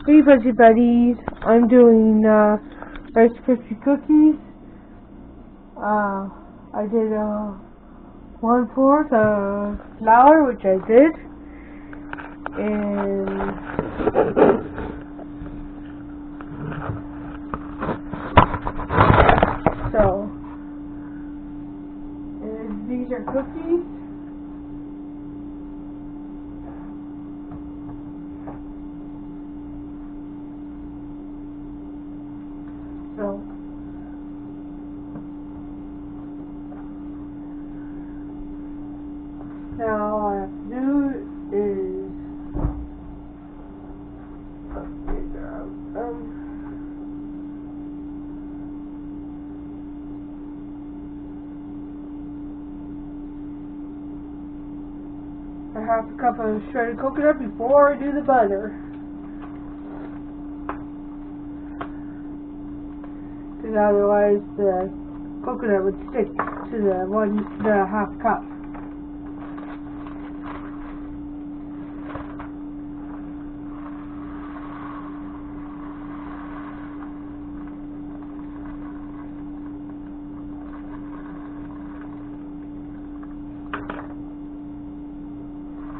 Hey Fuzzy Buddies, I'm doing Rice Krispie cookies. I did 1/4 of flour, which I did, and so these are cookies. So now all I have to do is figure out a half a cup of shredded coconut before I do the butter. Because otherwise the coconut would stick to the half cup.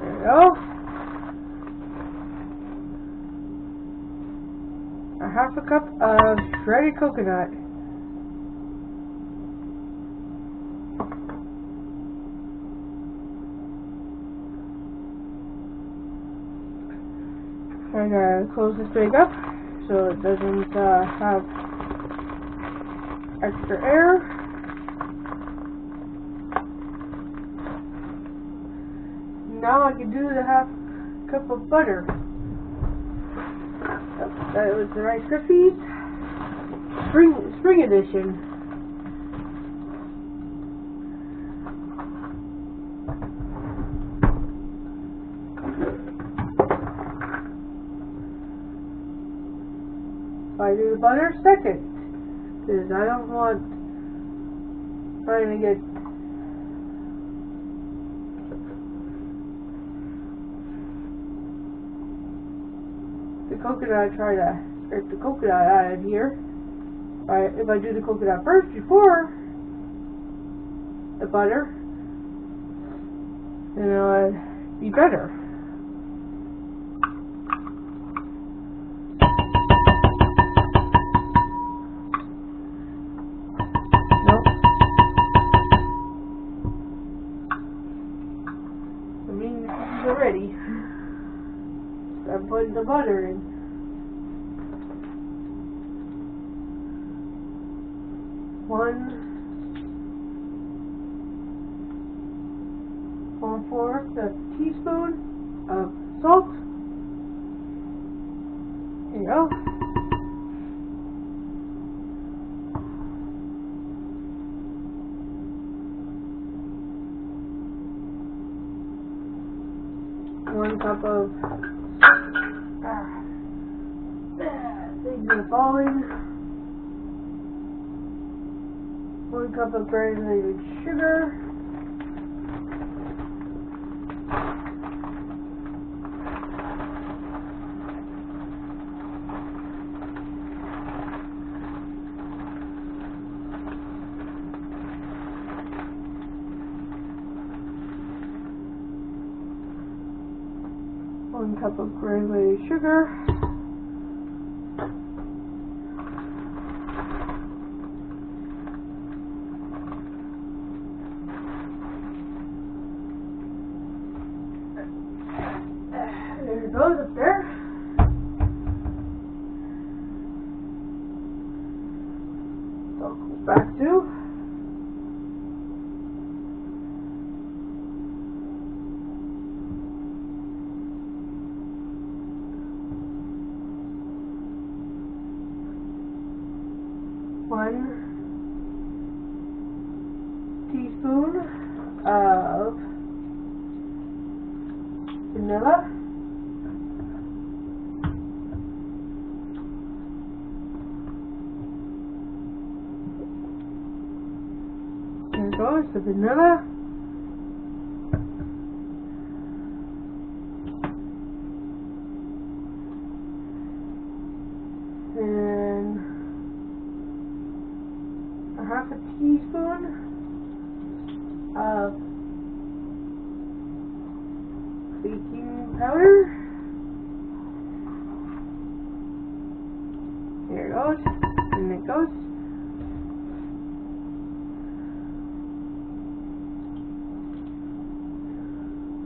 There we go. A half a cup of shredded coconut. I'm going to close this bag up so it doesn't have extra air. Now I can do the half cup of butter. That was the Rice Krispies Spring Edition. I do the butter second, because I don't want trying to get the coconut, try to scrape the coconut out of here. If I do the coconut first before the butter, then it'll be better. Ready. Start putting the butter in. One-fourth a teaspoon of salt. There you go. One cup of things are falling. 1 cup of granulated sugar. One cup of granulated sugar. There it goes up there. So it goes back to one teaspoon of vanilla. There goes the vanilla. baking powder. Here it goes, and it goes.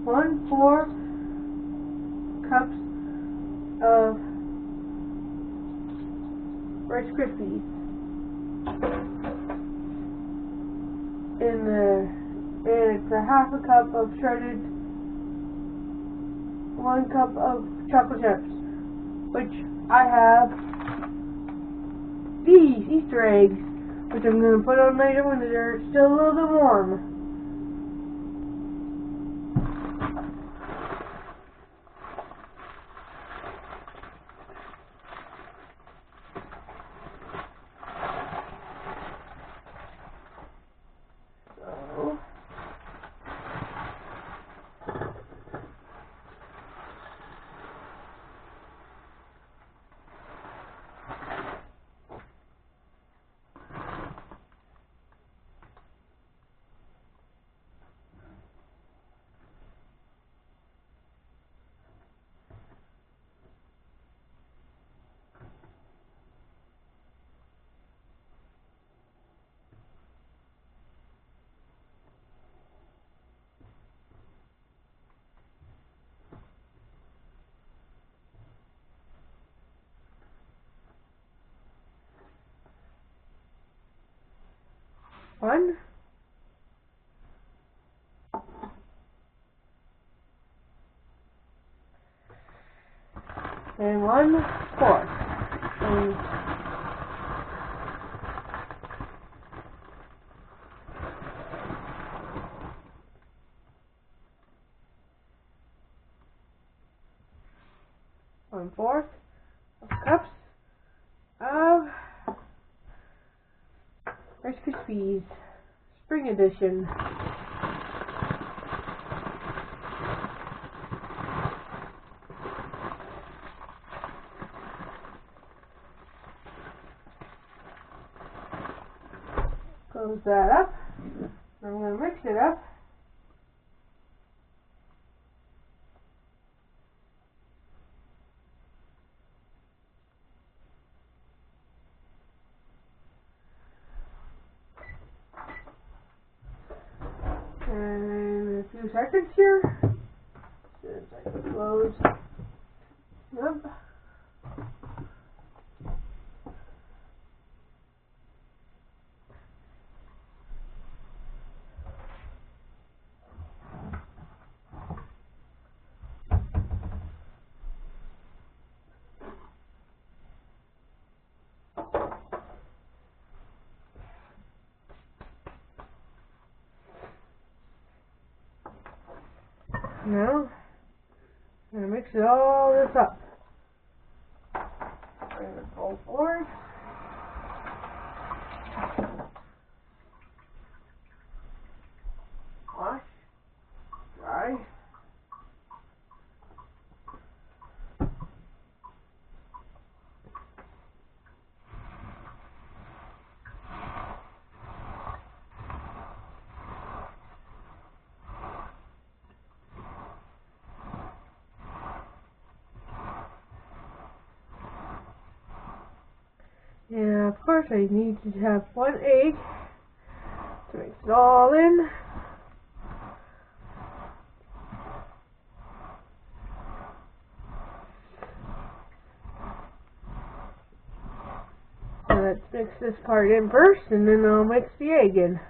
One 4 cups of Rice Krispies. And it's a half a cup of shredded, 1 cup of chocolate chips, which I have these Easter eggs, which I'm going to put on later when they're still a little bit warm. One. And 1/4. And 1/4 of cups of Rice Krispies Spring Edition. Close that up. I'm going to mix it up. And a few seconds here. Since I can close. Yep. Now, I'm going to mix all this up. Bring the bowl forward. Wash. Dry. And of course I need to have 1 egg to mix it all in. So let's mix this part in first, and then I'll mix the egg in.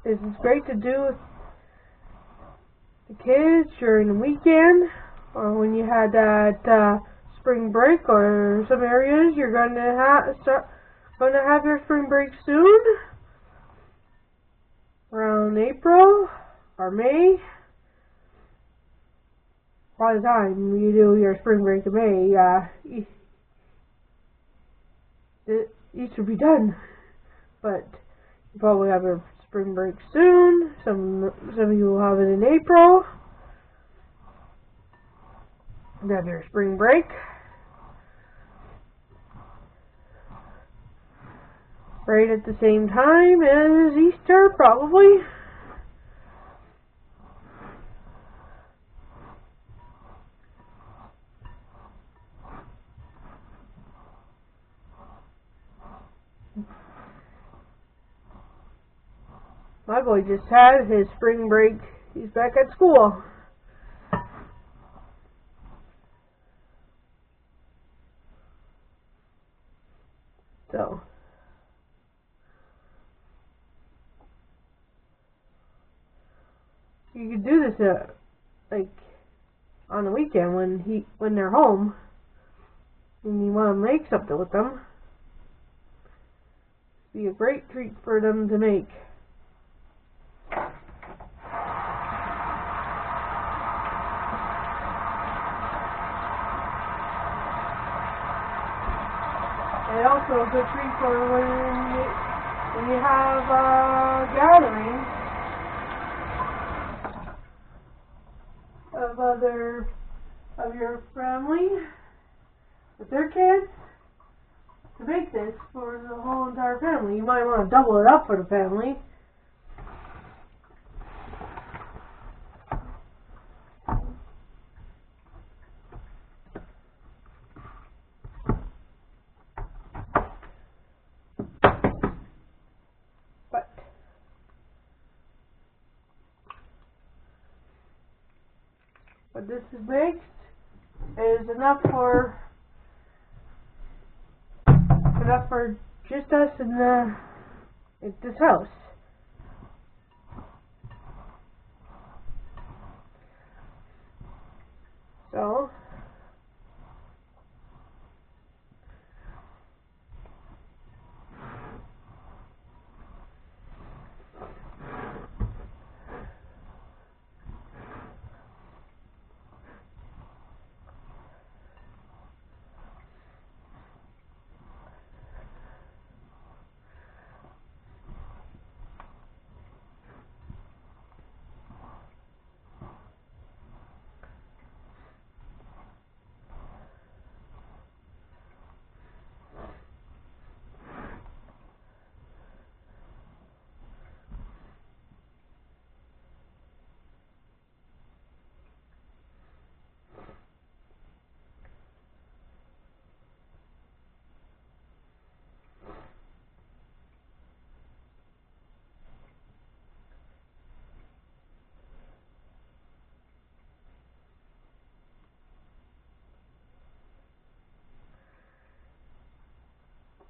This is great to do with the kids during the weekend, or when you had that spring break, or some areas you're going to have your spring break soon, around April or May. By the time you do your spring break in May, Easter will be done, but you probably have your spring break soon. Some of you will have it in April. You have your spring break. right at the same time as Easter, probably. My boy just had his spring break. He's back at school. So, you could do this like on the weekend when they're home and you want to make something with them. It'd be a great treat for them to make. And also a good treat for when you have a gathering of your family with their kids, to make this for the whole entire family. You might want to double it up for the family. What this makes is enough for just us in this house.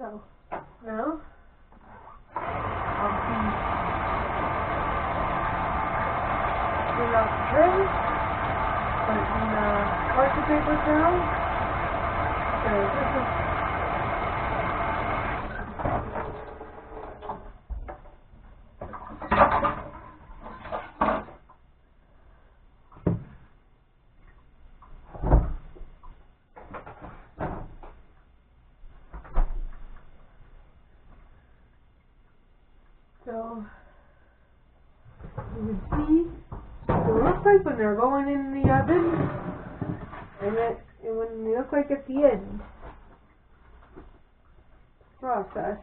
So now I'll be putting out the tray, putting parchment paper down. This is so you can see what it looks like when they're going in the oven, and when they look like at the end process.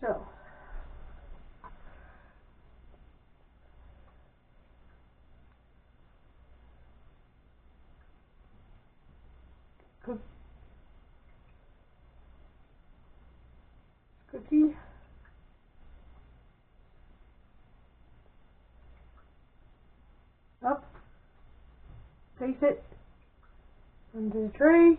So cookie up, place it into the tray.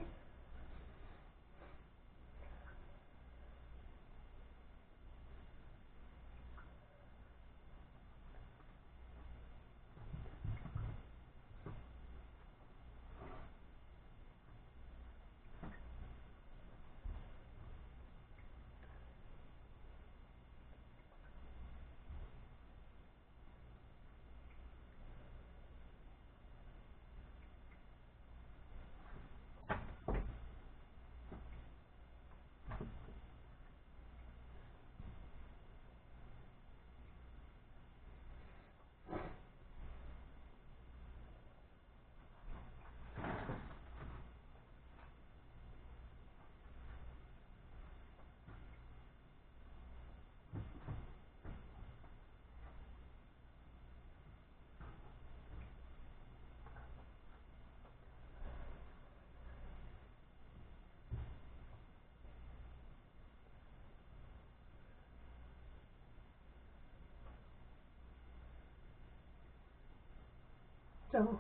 So,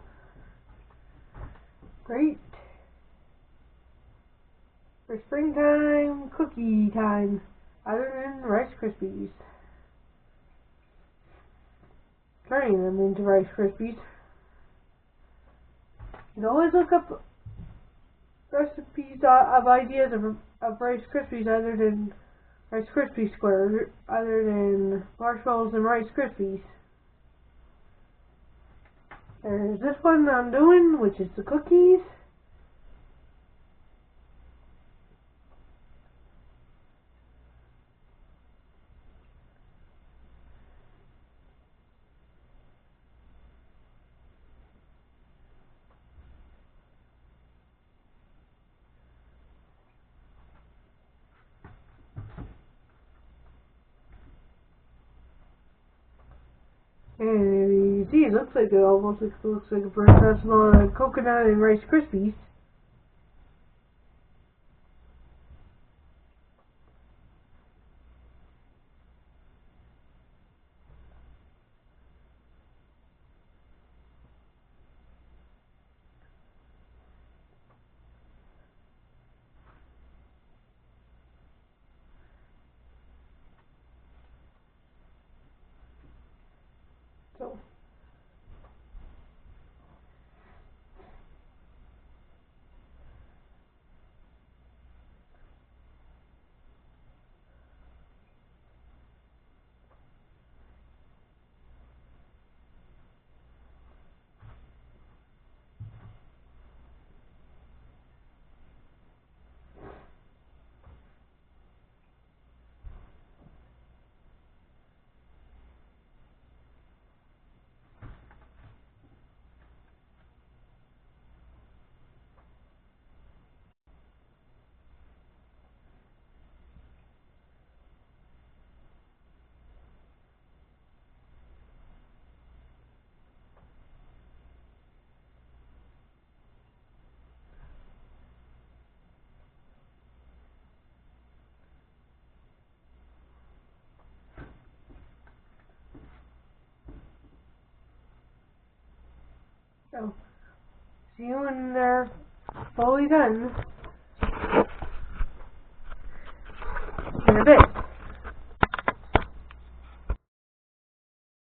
great for springtime cookie time, other than Rice Krispies. Turning them into Rice Krispies. You can always look up recipes of ideas of Rice Krispies other than Rice Krispie squares, other than marshmallows and Rice Krispies. There's this one I'm doing, which is the cookies. And you see, it looks like looks like a princess on coconut and Rice Krispies. So. So, see you when they're fully done in a bit.